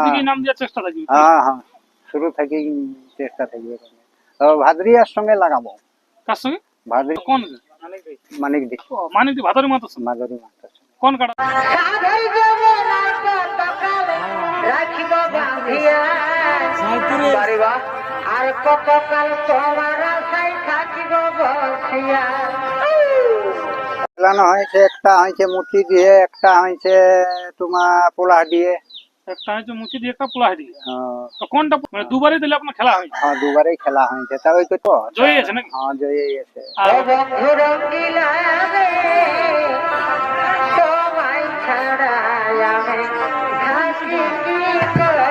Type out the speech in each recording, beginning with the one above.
দিকেই নাম দেওয়ার চেষ্টা থাকবে। হ্যাঁ হ্যাঁ, শুরু থেকেই চেষ্টা থাকবে। তো ভাদ্রিয়ার সঙ্গে লাগাবো। কার সঙ্গে? ভাদ্রি কোন মানিক দি, মানিক ভাদরি মাতার সঙ্গে মাধুরী মাতার সঙ্গে। কোন কাটা? আর কতকাল তোমার আশায় থাকিব বসিয়া। খেলানো হয়েছে, একটা হয়েছে মুচি দিয়ে, একটা হয়েছে তোমার পোলাহ দিয়ে। একটা হচ্ছে মুচি দিয়ে, একটা পোলাহ দিয়ে। হ্যাঁ, তো কোনটা মানে দুবারই দিলে আপনার খেলা হয়? হ্যাঁ, দুবারই খেলা হয়েছে। তা ওই তো জয়ী আছে নাকি? হ্যাঁ, জয়ী আছে। আর ও বন্ধু রঙ্গিলা রে, তোমায় ছাড়া আমি থাকি কি করে।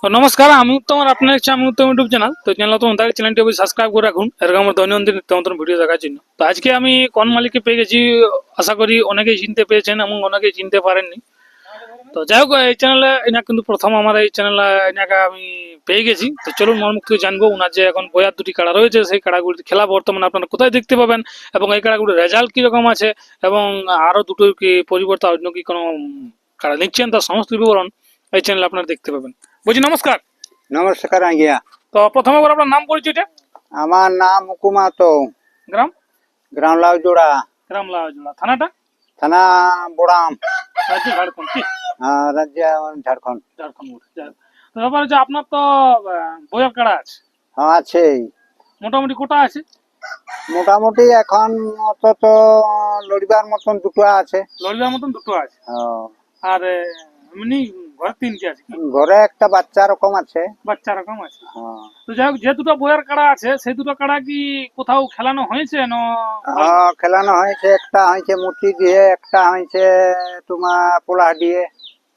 তো নমস্কার, আমি উত্তম আর আপনার ইচ্ছা আমি উত্তম ইউটিউব চ্যানেল। তো চ্যানেল তো তার চ্যানেলটি অবশ্যই সাবস্ক্রাইব করে রাখুন এরকম আমার দৈনন্দিন নিত্য নতুন ভিডিও দেখার জন্য। তো আজকে আমি কোন মালিককে পেয়ে গেছি, আশা করি অনেকেই চিনতে পেরেছেন এবং অনেকেই চিনতে পারেননি। তো যাই হোক, এই চ্যানেলে এনা কিন্তু প্রথম আমার এই চ্যানেলে এনাকে আমি পেয়ে গেছি। তো চলুন মর্মুখ থেকে জানবো ওনার যে এখন বইয়ার দুটি কাড়া রয়েছে, সেই কাড়াগুলির খেলা বর্তমানে আপনারা কোথায় দেখতে পাবেন এবং এই কাড়াগুলির রেজাল্ট কিরকম আছে এবং আরো দুটো কি পরিবর্তে অন্য কি কোনো কাড়া নিচ্ছেন তার সমস্ত বিবরণ এই চ্যানেলে আপনারা দেখতে পাবেন। বলছি নমস্কার। নমস্কার আজ্ঞা। তো প্রথমে একবার আপনার নাম পরিচয়টা। আমার নাম হুকুমা তো, গ্রাম? গ্রাম লাউজোড়া, গ্রাম লাউজোড়া। থানাটা? থানা বোড়াম, রাজ্য ঝাড়খণ্ড কি? রাজ্য ঝাড়খণ্ড। ঝাড়খণ্ড বোর্ড। তো ব্যাপার হচ্ছে আপনার তো বইয়ের কাড়া আছে, হ্যাঁ আছে। মোটামুটি কোটা আছে? মোটামুটি এখন অন্তত লড়িবার মতন দুটো আছে। লড়িবার মতন দুটো আছে। হ্যাঁ, আর এমনি ঘরে তিনটে আছে কি? ঘরে একটা বাচ্চা রকম আছে। বাচ্চা রকম আছে। হ্যাঁ, তো যাই হোক, যে দুটো বইয়ের কাড়া আছে সেই দুটো কাড়া কি কোথাও খেলানো হয়েছে না? হ্যাঁ, খেলানো হয়েছে। একটা হয়েছে মুচি দিয়ে, একটা হয়েছে তোমার পোলাহ দিয়ে।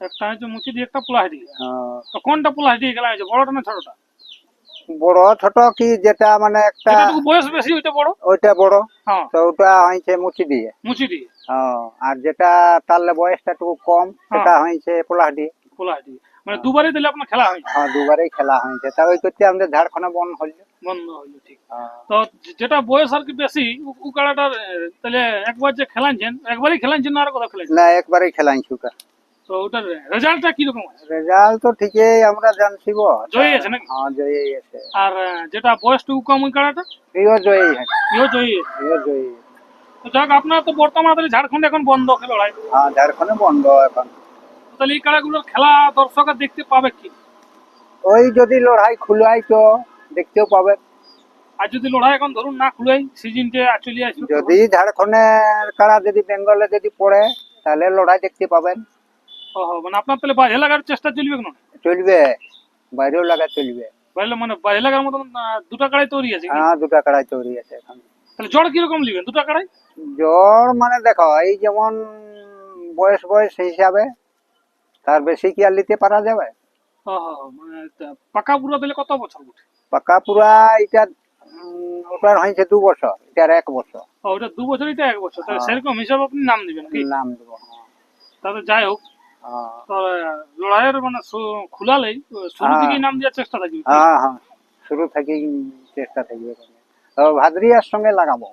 একটা হচ্ছে মুচি দিয়ে, একটা পোলাহ দিয়ে। হ্যাঁ, তো কোনটা পোলাহ দিয়ে খেলা হয়েছে, বড়টা না ছোটটা? বড় ছোট কি যেটা মানে একটা, যেটাটুকু বয়স বেশি ওইটা বড়। ওইটা বড়। হ্যাঁ, তো ওটা হয়েছে মুচি দিয়ে। মুচি দিয়ে। হ্যাঁ, আর যেটা তাহলে বয়সটা একটু কম সেটা হয়েছে পোলাহ দিয়ে। পোলাহ দিয়ে। মানে দুবারই দিলে আপনার খেলা হয়েছে? হ্যাঁ, দুবারই খেলা হয়েছে। তা ওই করতে আমাদের ঝাড়খণ্ডে বন হল। বন্ধ হইলো, ঠিক। তো যেটা বয়স আর কি বেশি ও কাড়াটার তাহলে একবার যে খেলাচ্ছেন, একবারই খেলাচ্ছেন না আর কথা খেলাচ্ছেন? না, একবারই খেলাইছি ওটা। তো ওটার রেজাল্টটা কিরকম আছে? রেজাল্ট তো ঠিকই আমরা জানছি গো। জয়ী আছে নাকি? হ্যাঁ, জয়ী আছে। আর যেটা বয়সটুকু কম ওই কাড়াটা? ইও জয়ী আছে। ইও জয়ী আছে। ইও জয়ী আছে। তো যাক, আপনার তো বর্তমানে তাহলে ঝাড়খণ্ডে এখন বন্ধ লড়াই। হ্যাঁ, ঝাড়খণ্ডে বন্ধ এখন। তাহলে এই কাড়াগুলোর খেলা দর্শকরা দেখতে পাবে কি? ওই যদি লড়াই খুলাই তো দেখতেও পাবে। আর যদি লড়াই এখন ধরুন না খুলাই, সিজনটা চলে আসবে, যদি ঝাড়খণ্ডের কারা যদি বেঙ্গলে যদি পড়ে তাহলে লড়াই দেখতে পাবেন। মানে আপনার তাহলে বাইরে লাগার চেষ্টা চলবে না? চলবে, বাইরেও লাগা চলবে। বাইরে মানে বাইরে লাগার মতন দুটা কাড়াই তৈরি আছে কি? হ্যাঁ, দুটা কাড়াই তৈরি আছে এখন। তাহলে জড় কিরকম নেবেন দুটা কাড়াই? জ্বর মানে দেখো, এই যেমন বয়স বয়স হিসাবে তার বেশি কি আর নিতে পারা যাবে। মানে পাকা পুরো দিলে কত বছর উঠে? পাকা পুরা এটা ওটার হয়েছে 2 বছর, এটার 1 বছর। ওটা 2 বছর, এটা 1 বছর। তাহলে হ্যাঁ। সেরকম হিসাবে আপনি নাম দিবেন কি? নাম দেবো। তাহলে যাই হোক, হ্যাঁ, তো লড়াইয়ের মানে খুলালেই শুরু হ্যাঁ। থেকেই নাম দেওয়ার চেষ্টা থাকবে কি? হ্যাঁ হ্যাঁ, শুরু থেকেই চেষ্টা থাকবে। তো ভাদ্রিয়ার সঙ্গে লাগাবো।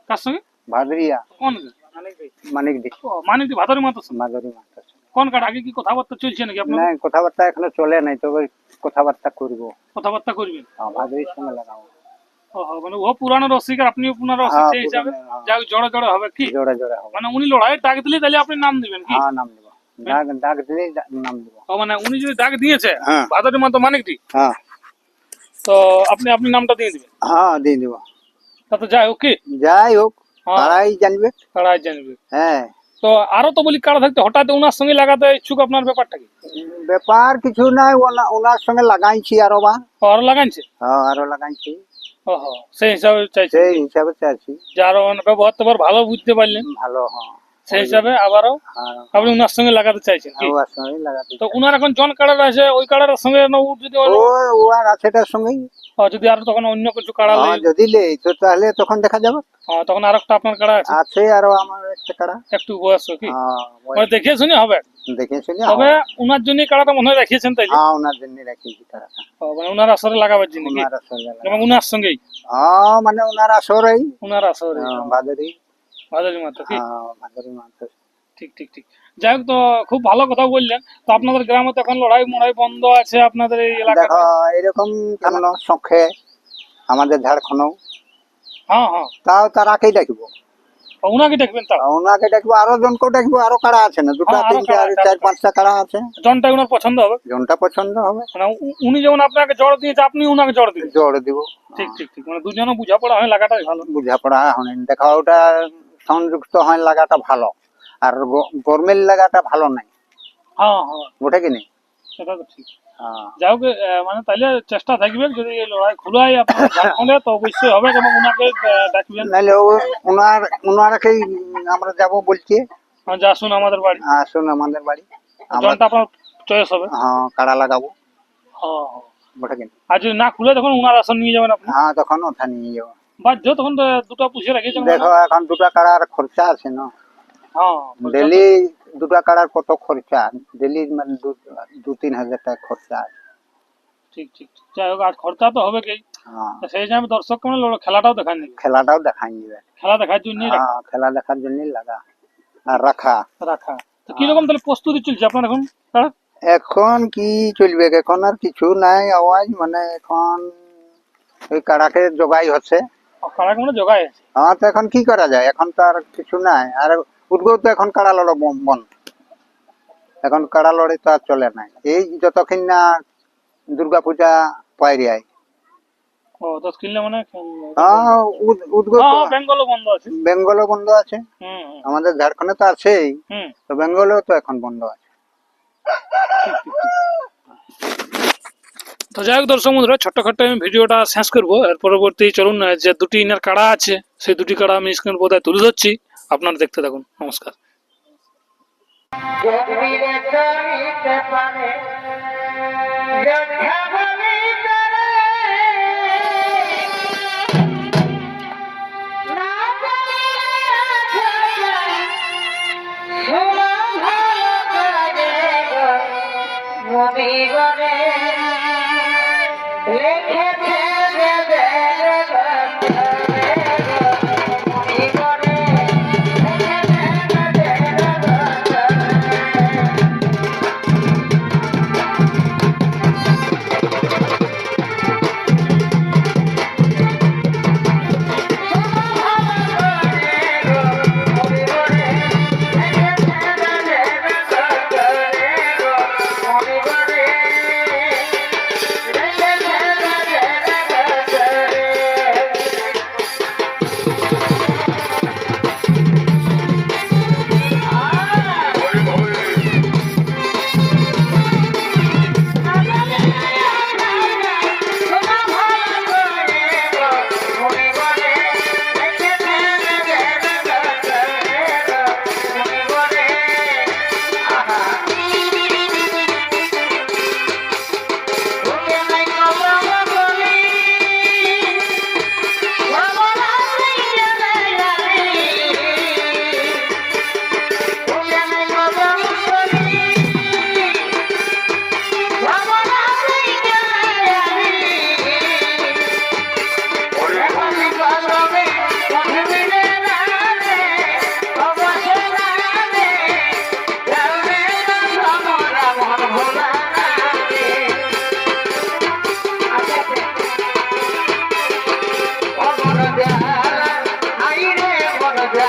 কার সঙ্গে? ভাদ্রিয়া কোন? মানিক দি, মানে কি ভাদরি মাতার সঙ্গে? মাধুরী মাতার সঙ্গে। কোন কাঠ? আগে কি কথাবার্তা চলছে নাকি আপনার? না, কথাবার্তা এখনো চলে নাই, তবে কথাবার্তা করবো। কথাবার্তা করবেন? ভাদ্রির সঙ্গে লাগাবো। মানে ও পুরানো রসিক আর আপনিও পুরানো রসিক, হ্যাঁ, সেই হিসাবে পুরানো, হ্যাঁ। যাই হোক জোড়া জোড়া হবে কি? জোড়ে জোড়ে হবে। মানে উনি লড়াই ডাক দিলে তাহলে আপনি নাম দিবেন কি? হ্যাঁ, নাম দেবো। ডাক ডাক দিলেই নাম দেবো। মানে উনি যদি ডাক দিয়েছে হ্যাঁ। ভাদরি মাতা মানিকটি, হ্যাঁ তো আপনি আপনি নামটা দিয়ে দিবেন। হ্যাঁ, দিয়ে দেবো। তা তো যাই হোক কি? যাই হোক, হ্যাঁ। তারাই জানবে। কাড়াই জানবে। হ্যাঁ, তো আরো তো বলি কাড়া থাকতে হঠাৎ ওনার সঙ্গে লাগাতে ইচ্ছুক, আপনার ব্যাপারটা কি? ব্যাপার কিছু নাই, ওনার সঙ্গে লাগাইছি আরো বা। আরো লাগাইছে? হ্যাঁ, আরো লাগাইছি। সেই হিসাবে চাইছে সেই হিসাবে চাইছি। যে আরো মানে ব্যবহার তো ভালো বুঝতে পারলেন, ভালো। হ্যাঁ, সেই হিসাবে আবারও হ্যাঁ, আপনি উনার সঙ্গে লাগাতে চাইছেন কি? ওর সঙ্গে লাগাতে তো চাই। উনার এখন জন কাড়ার আছে, ওই কাড়ার সঙ্গে না ও যদি ও আর আছে তার সঙ্গেই। যদি আর তখন অন্য কিছু কাড়া হ্যাঁ, যদি লেই তো তাহলে তখন দেখা যাবে। তখন আর একটা আপনার কাড়া আছে আছে আরো আমার একটা কাড়া। একটু বয়স কি হ্যাঁ, মানে দেখে শুনে হবে। দেখে শুনে তবে ওনার জন্য কাড়াটা মনে হয় রাখিয়েছেন তাইলে? হ্যাঁ, ওনার জন্য রাখিয়েছি কাড়াটা। মানে ওনার আসরে লাগাবার জন্য কি? ওনার আসরে এবং ওনার সঙ্গেই হ্যাঁ, মানে ওনার আসরেই ওনার আসরে ভাদরি। ভাদরি মাত্র কি? হ্যাঁ, ভাদরি মাত্র। ঠিক ঠিক ঠিক। যাই হোক, তো খুব ভালো কথা বললেন। তো আপনাদের গ্রামে তো এখন লড়াই মড়াই বন্ধ আছে আপনাদের এই এলাকায়? দেখো এরকম কেমন শখে আমাদের ঝাড়খণ্ডেও, হ্যাঁ হ্যাঁ। তাও তারাকেই ডাকবো। ওনাকে দেখবেন তাও? ওনাকে ডাকবো, আরো জনকেও ডাকবো, আরো কাড়া আছে না, দুটা হ্যাঁ, আরো তিনটা কাড়া আছে, চার পাঁচটা কাড়া আছে। জনটা ওনার পছন্দ হবে, জনটা পছন্দ হবে মানে উনি যেমন আপনাকে জড় দিয়েছে আপনি ওনাকে জড় দিবেন। জোর দিব। ঠিক ঠিক ঠিক, মানে দুজনে বোঝাপড়া হয় লাগাটাই ভালো। বুঝাপড়া হয় দেখো, ওটা সংযুক্ত হয় লাগাটা ভালো, আর গরমের লাগাটা ভালো নাই, হ্যাঁ হ্যাঁ, ওটা কি নেই। সেটা তো ঠিক। হ্যাঁ, যাই হোক, মানে তাইলে চেষ্টা থাকবে যদি এই লড়াই খুলাই আপনার ঝাড়খণ্ডে তো অবশ্যই হবে, এবং ওনাকে ডাকবেন। নাহলে ওনারাকেই আমরা যাব বলছি। যে আসুন আমাদের বাড়ি, আসুন আমাদের বাড়ি, আমরা জনটা আপনার চয়েস হবে। হ্যাঁ কাড়া লাগাবো, হ্যাঁ হ্যাঁ। ওটা কি। আর যদি না খুলে তখন ওনার আসন নিয়ে যাবেন আপনি হ্যাঁ, তখন ওঠা নিয়ে যাবো। বাধ্য, তখন তো দুটো পুষিয়ে রাখিয়েছেন। দেখো এখন দুটা কাড়ার খরচা আছে না, হ্যাঁ, ডেলি দুটা কাড়ার কত খরচা, ডেলি মানে 2-3 হাজার টাকা খরচা আছে। ঠিক ঠিক ঠিক। যাই হোক, আর খরচা তো হবে কি, হ্যাঁ, তো সেই জন্য দর্শক খেলাটাও দেখান নিবে, খেলাটাও দেখাই যাবে। খেলা দেখার জন্য হ্যাঁ, খেলা দেখার জন্যই লাগা আর রাখা। রাখা। তো কিরকম তাহলে প্রস্তুতি চলছে আপনার এখন? এখন কি চলবে, এখন আর কিছু নাই আওয়াজ, মানে এখন ওই কাড়াকে জোগাই হচ্ছে। কারা কোনো জোগায় আছে? হ্যাঁ, তো এখন কি করা যায়, এখন তো আর কিছু নাই। আর উঠবো তো এখন কাড়া লড়ো বন, এখন কাড়া লড়ে তো আর চলে নাই, এই যতক্ষণ না দুর্গাপূজা পাইরে আয়। ও 10 কিলো মানে হ্যাঁ, উঠবো তো। বেঙ্গলও বন্ধ আছে। বেঙ্গলও বন্ধ আছে, হুম হুম, আমাদের ঝাড়খণ্ডে তো আছেই, হুম। তো বেঙ্গলেও তো এখন বন্ধ আছে। তো যাই হোক দর্শক বন্ধুরা, ছোট্টখাট্ট আমি ভিডিওটা শেষ করবো। এর পরবর্তী চলুন, যে দুটি ইনার কাড়া আছে সেই দুটি কাড়া আমি স্ক্রিন বোধহয় তুলে ধরছি, আপনারা দেখতে থাকুন। নমস্কার। গম্ভীরে চলিতে পারে যোদ্ধা বলিতে রে। না জানিয়া শোনা ভালো করে গো, মমি গরে লিখেছে বেদের গন্ধরে গো, মমি গরে লিখেছে বেদের গন্ধরে। আইরে মন যা